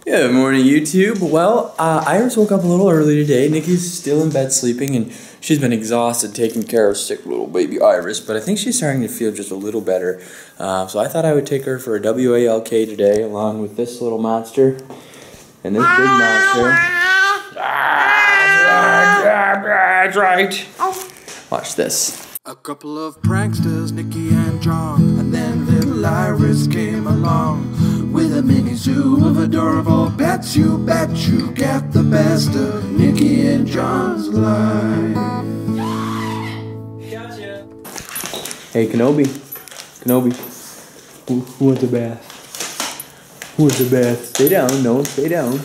Good morning, YouTube. Well, Iris woke up a little early today. Nikki's still in bed sleeping, and she's been exhausted taking care of sick little baby Iris, but I think she's starting to feel just a little better. So I thought I would take her for a WALK today, along with this little monster and this big monster. That's right. Watch this. A couple of pranksters, Nikki and John, and then little Iris came along with a mini zoo of adorable pets. You bet you get the best of Nikki and John's life. Gotcha. Hey, Kenobi. Kenobi. Who wants a bath? Who wants a bath? Stay down. No, stay down.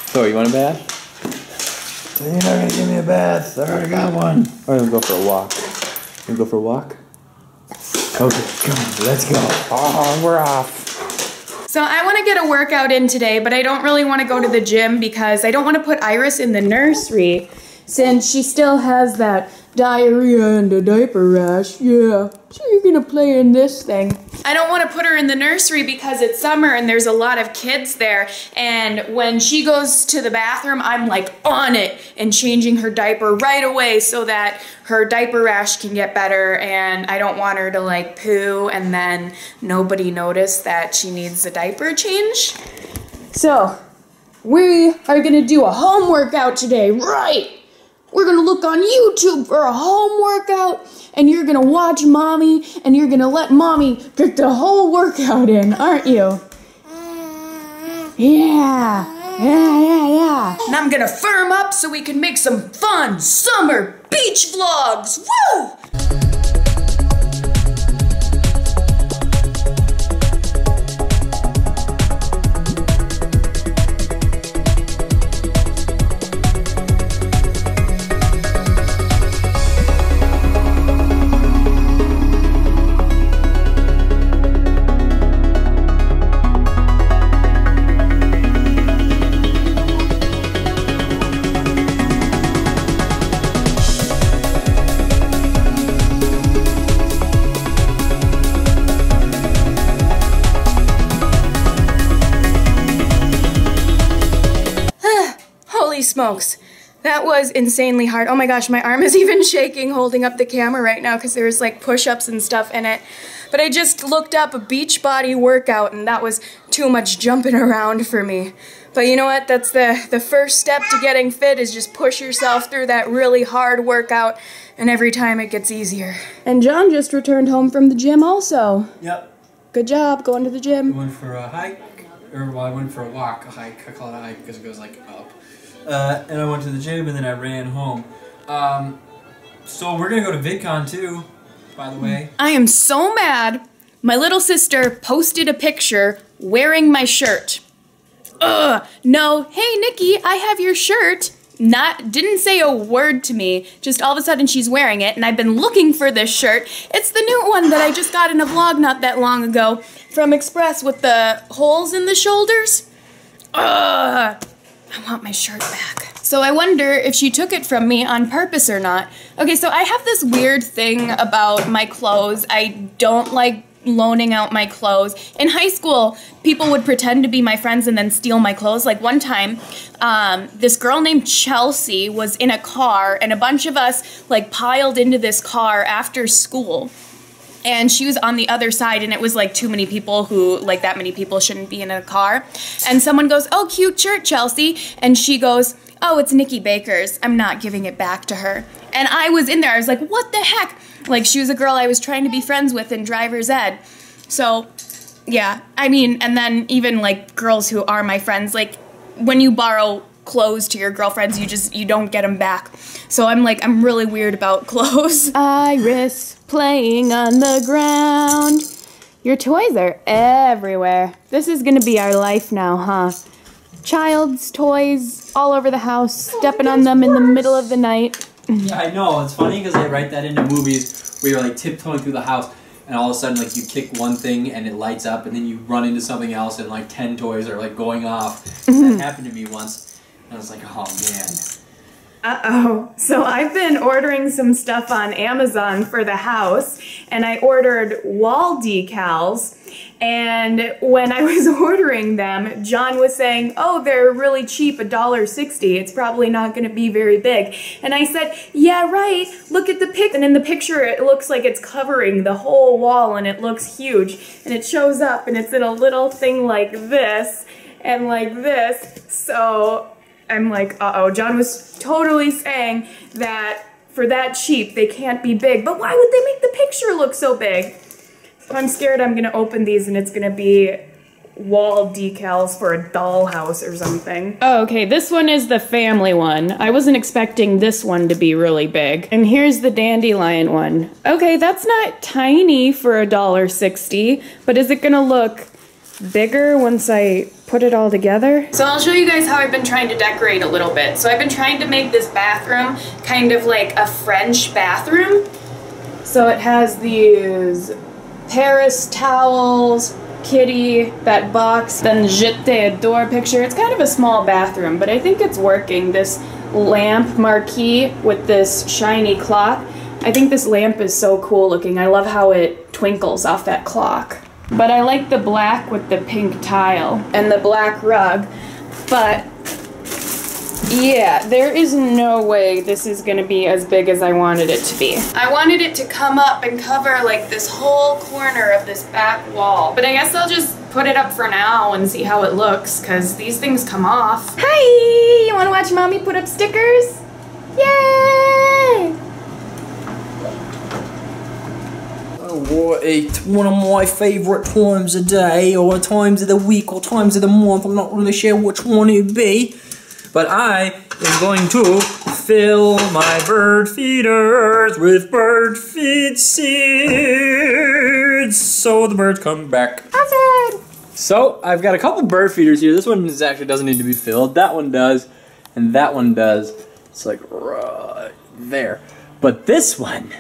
So, you want a bath? You're not gonna give me a bath. I already got one. Alright, let's go for a walk. You go for a walk? Okay, come on, let's go. Oh, we're off. So I want to get a workout in today, but I don't really want to go to the gym because I don't want to put Iris in the nursery since she still has that diarrhea and a diaper rash. Yeah, so you're gonna play in this thing. I don't want to put her in the nursery because it's summer and there's a lot of kids there, and when she goes to the bathroom, I'm like on it and changing her diaper right away so that her diaper rash can get better, and I don't want her to like poo and then nobody notice that she needs a diaper change. So we are gonna do a home workout today, right? We're gonna look on YouTube for a home workout, and you're gonna watch Mommy, and you're gonna let Mommy get the whole workout in, aren't you? Yeah. And I'm gonna firm up so we can make some fun summer beach vlogs, woo! Smokes. That was insanely hard. Oh my gosh, my arm is even shaking holding up the camera right now because there's like push-ups and stuff in it. But I just looked up a beach body workout and that was too much jumping around for me. But you know what? That's the first step to getting fit is just push yourself through that really hard workout, and every time it gets easier. And John just returned home from the gym also. Yep. Good job going to the gym. I went for a hike, or well, I went for a walk, a hike. I call it a hike because it goes like up. And I went to the gym and then I ran home. So we're gonna go to VidCon too, by the way. I am so mad. My little sister posted a picture wearing my shirt. No, hey Nikki, I have your shirt. Didn't say a word to me. Just all of a sudden she's wearing it, and I've been looking for this shirt. It's the new one that I just got in a vlog not that long ago from Express with the holes in the shoulders. I want my shirt back. So I wonder if she took it from me on purpose or not. Okay, so I have this weird thing about my clothes. I don't like loaning out my clothes. In high school, people would pretend to be my friends and then steal my clothes. Like one time, this girl named Chelsea was in a car, and a bunch of us like piled into this car after school. And she was on the other side, and it was like too many people who, like that many people shouldn't be in a car. And someone goes, "Oh, cute shirt, Chelsea." And she goes, "Oh, it's Nikki Baker's. I'm not giving it back to her." And I was in there. I was like, what the heck? Like, she was a girl I was trying to be friends with in driver's ed. So, yeah. I mean, and then even like girls who are my friends, like when you borrow clothes to your girlfriends, you don't get them back. So I'm really weird about clothes. Iris playing on the ground. Your toys are everywhere. This is gonna be our life now, huh? Child's toys all over the house, stepping on them in the middle of the night. Yeah, I know. It's funny because they write that into movies where you're like tiptoeing through the house and all of a sudden like you kick one thing and it lights up and then you run into something else and like 10 toys are like going off. That happened to me once. And I was like, oh man. Uh-oh. So I've been ordering some stuff on Amazon for the house, and I ordered wall decals, and when I was ordering them, John was saying, oh, they're really cheap, $1.60. It's probably not gonna be very big. And I said, yeah, right, look at the pic. And in the picture, it looks like it's covering the whole wall, and it looks huge. And it shows up, and it's in a little thing like this, and like this. So I'm like, uh-oh, John was totally saying that for that cheap, they can't be big. But why would they make the picture look so big? So I'm scared I'm gonna open these and it's gonna be wall decals for a dollhouse or something. Oh, okay, this one is the family one. I wasn't expecting this one to be really big. And here's the dandelion one. Okay, that's not tiny for $1.60, but is it gonna look bigger once I put it all together? So I'll show you guys how I've been trying to decorate a little bit. So I've been trying to make this bathroom kind of like a French bathroom. So it has these Paris towels, kitty, that box, then Je t'adore picture. It's kind of a small bathroom, but I think it's working. This lamp marquee with this shiny clock. I think this lamp is so cool looking. I love how it twinkles off that clock. But I like the black with the pink tile and the black rug. But yeah, there is no way this is gonna be as big as I wanted it to be. I wanted it to come up and cover like this whole corner of this back wall. But I guess I'll just put it up for now and see how it looks, because these things come off. Hi! You wanna watch Mommy put up stickers? Yay! What one of my favourite times of day, or times of the week, or times of the month. I'm not really sure which one it'd be, but I am going to fill my bird feeders with bird feed seeds so the birds come back. Awesome. So I've got a couple bird feeders here. This one actually doesn't need to be filled. That one does, and that one does. It's like right there. But this one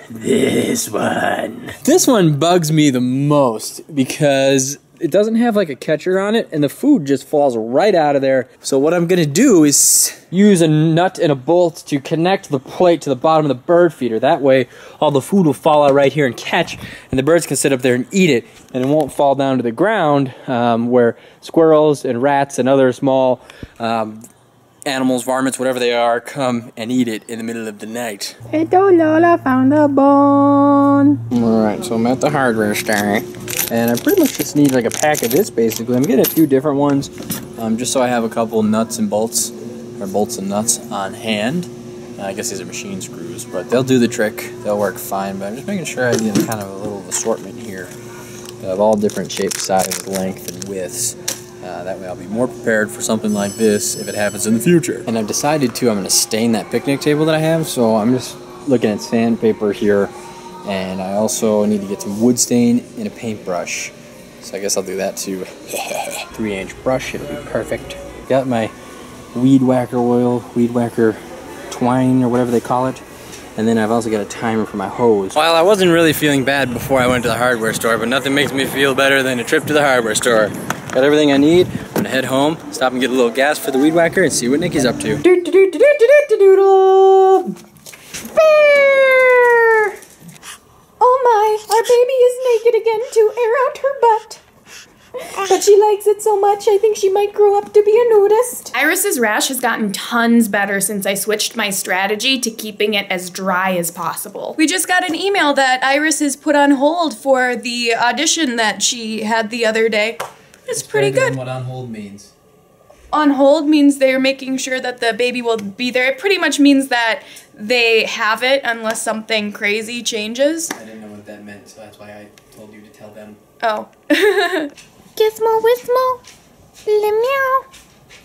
bugs me the most because it doesn't have like a catcher on it and the food just falls right out of there. So what I'm gonna do is use a nut and a bolt to connect the plate to the bottom of the bird feeder. That way all the food will fall out right here and catch, and the birds can sit up there and eat it, and it won't fall down to the ground where squirrels and rats and other small animals, varmints, whatever they are, come and eat it in the middle of the night. Hey, Lola found a bone. Alright, so I'm at the hardware store, and I pretty much just need like a pack of this basically. I'm getting a few different ones, just so I have a couple nuts and bolts, or bolts and nuts on hand. I guess these are machine screws, but they'll do the trick. They'll work fine, but I'm just making sure I get kind of a little assortment here of all different shapes, sizes, length, and widths. That way I'll be more prepared for something like this if it happens in the future. And I've decided to, I'm going to stain that picnic table that I have, so I'm just looking at sandpaper here, and I also need to get some wood stain and a paintbrush. So I guess I'll do that too. 3-inch brush, it'll be perfect. Got my weed whacker oil, weed whacker twine, or whatever they call it. And then I've also got a timer for my hose. Well, I wasn't really feeling bad before I went to the hardware store, but nothing makes me feel better than a trip to the hardware store. Got everything I need. I'm gonna head home, stop and get a little gas for the weed whacker, and see what Nikki's up to. Bear! Oh my, our baby is naked again to air out her butt. But she likes it so much, I think she might grow up to be a nudist. Iris's rash has gotten tons better since I switched my strategy to keeping it as dry as possible. We just got an email that Iris is put on hold for the audition that she had the other day. It's pretty good. What on hold means. On hold means they're making sure that the baby will be there. It pretty much means that they have it unless something crazy changes. I didn't know what that meant, so that's why I told you to tell them. Oh. Gizmo Wismo, meow.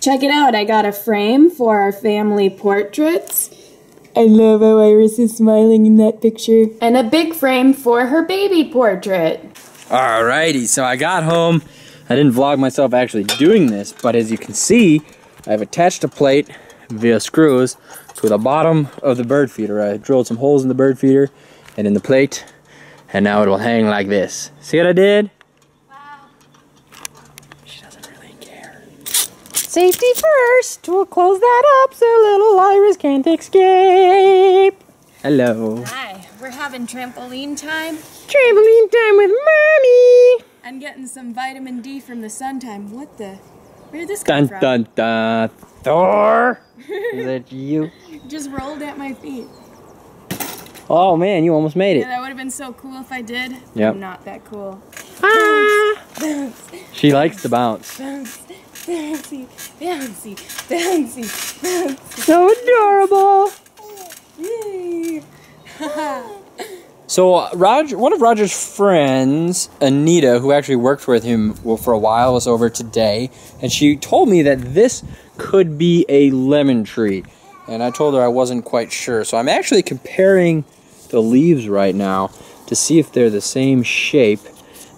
Check it out, I got a frame for our family portraits. I love how Iris is smiling in that picture. And a big frame for her baby portrait. Alrighty, so I got home. I didn't vlog myself actually doing this, but as you can see, I've attached a plate via screws to the bottom of the bird feeder. I drilled some holes in the bird feeder and in the plate, and now it will hang like this. See what I did? Wow. She doesn't really care. Safety first. We'll close that up so little Iris can't escape. Hello. Hi, we're having trampoline time. Trampoline time with Mommy. I'm getting some vitamin D from the sun time. What the? Where did this come Dun from? dun dun. Thor. Is that you? Just rolled at my feet. Oh man, you almost made Yeah, it. that would have been so cool if I did. Yep. I'm not that cool. Ah. She likes to bounce. Bouncy, bouncy, bouncy, bouncy, bouncy. So adorable. Yay. So one of Roger's friends, Anita, who actually worked with him for a while, was over today, and she told me that this could be a lemon tree, and I told her I wasn't quite sure. So I'm actually comparing the leaves right now to see if they're the same shape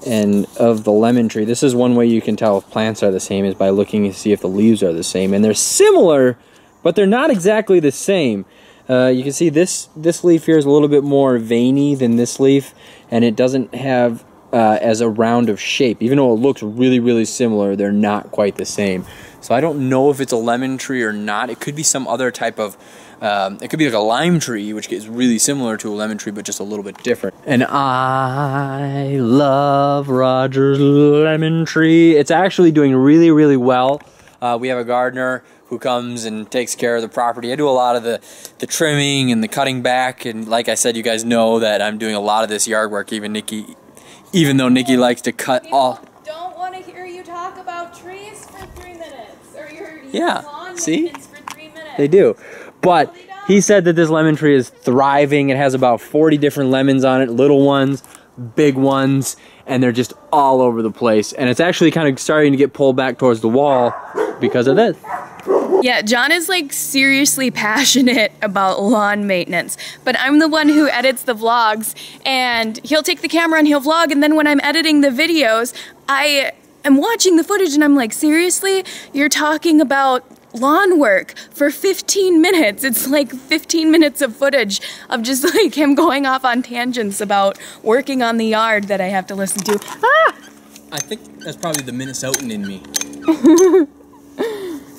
and of the lemon tree. This is one way you can tell if plants are the same, is by looking to see if the leaves are the same, and they're similar, but they're not exactly the same. You can see this leaf here is a little bit more veiny than this leaf, and it doesn't have as a round of shape. Even though it looks really, really similar, they're not quite the same. So I don't know if it's a lemon tree or not. It could be some other type of, it could be like a lime tree, which is really similar to a lemon tree, but just a little bit different. And I love Roger's lemon tree. It's actually doing really, really well. We have a gardener who comes and takes care of the property. I do a lot of the trimming and the cutting back, and like I said, you guys know that I'm doing a lot of this yard work, even though Nikki likes to cut all. Don't want to hear you talk about trees for 3 minutes, or your lawn see? maintenance for 3 minutes. They do. But he said that this lemon tree is thriving. It has about 40 different lemons on it, little ones, big ones, and they're just all over the place. And it's actually kind of starting to get pulled back towards the wall because of this. Yeah, John is like seriously passionate about lawn maintenance, but I'm the one who edits the vlogs, and he'll take the camera and he'll vlog, and then when I'm editing the videos, I am watching the footage and I'm like, seriously? You're talking about lawn work for 15 minutes. It's like 15 minutes of footage of just like him going off on tangents about working on the yard that I have to listen to. Ah! I think that's probably the Minnesotan in me.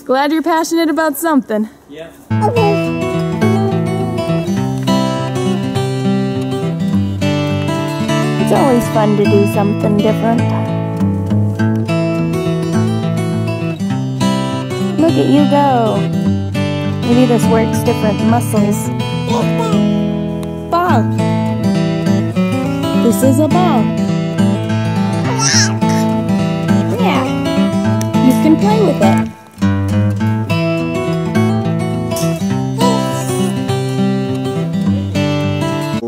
Glad you're passionate about something. Yeah. It's always fun to do something different. Look at you go. Maybe this works different muscles. Ball. This is a ball. Yeah. You can play with it.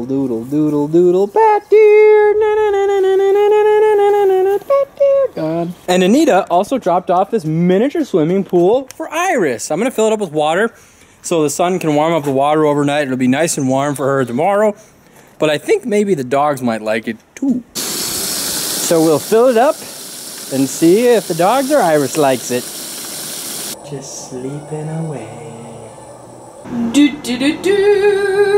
Doodle doodle doodle bat deer, na na na na na na na na na na bat deer gone. And Anita also dropped off this miniature swimming pool for Iris. I'm gonna fill it up with water so the sun can warm up the water overnight. It'll be nice and warm for her tomorrow. But I think maybe the dogs might like it too. So we'll fill it up and see if the dogs or Iris likes it. Just sleeping away.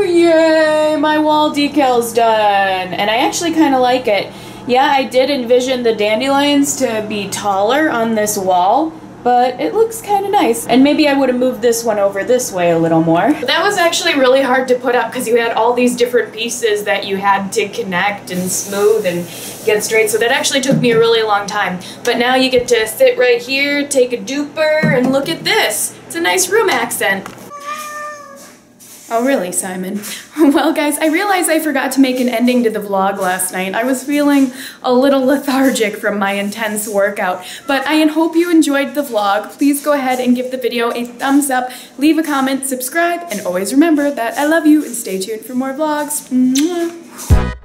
Yay, my wall decal's done. And I actually kind of like it. Yeah, I did envision the dandelions to be taller on this wall, but it looks kind of nice. And maybe I would have moved this one over this way a little more. That was actually really hard to put up because you had all these different pieces that you had to connect and smooth and get straight. So that actually took me a really long time. But now you get to sit right here, take a duper, and look at this. It's a nice room accent. Oh really, Simon? Well guys, I realized I forgot to make an ending to the vlog last night. I was feeling a little lethargic from my intense workout, but I hope you enjoyed the vlog. Please go ahead and give the video a thumbs up, leave a comment, subscribe, and always remember that I love you and stay tuned for more vlogs. Mwah.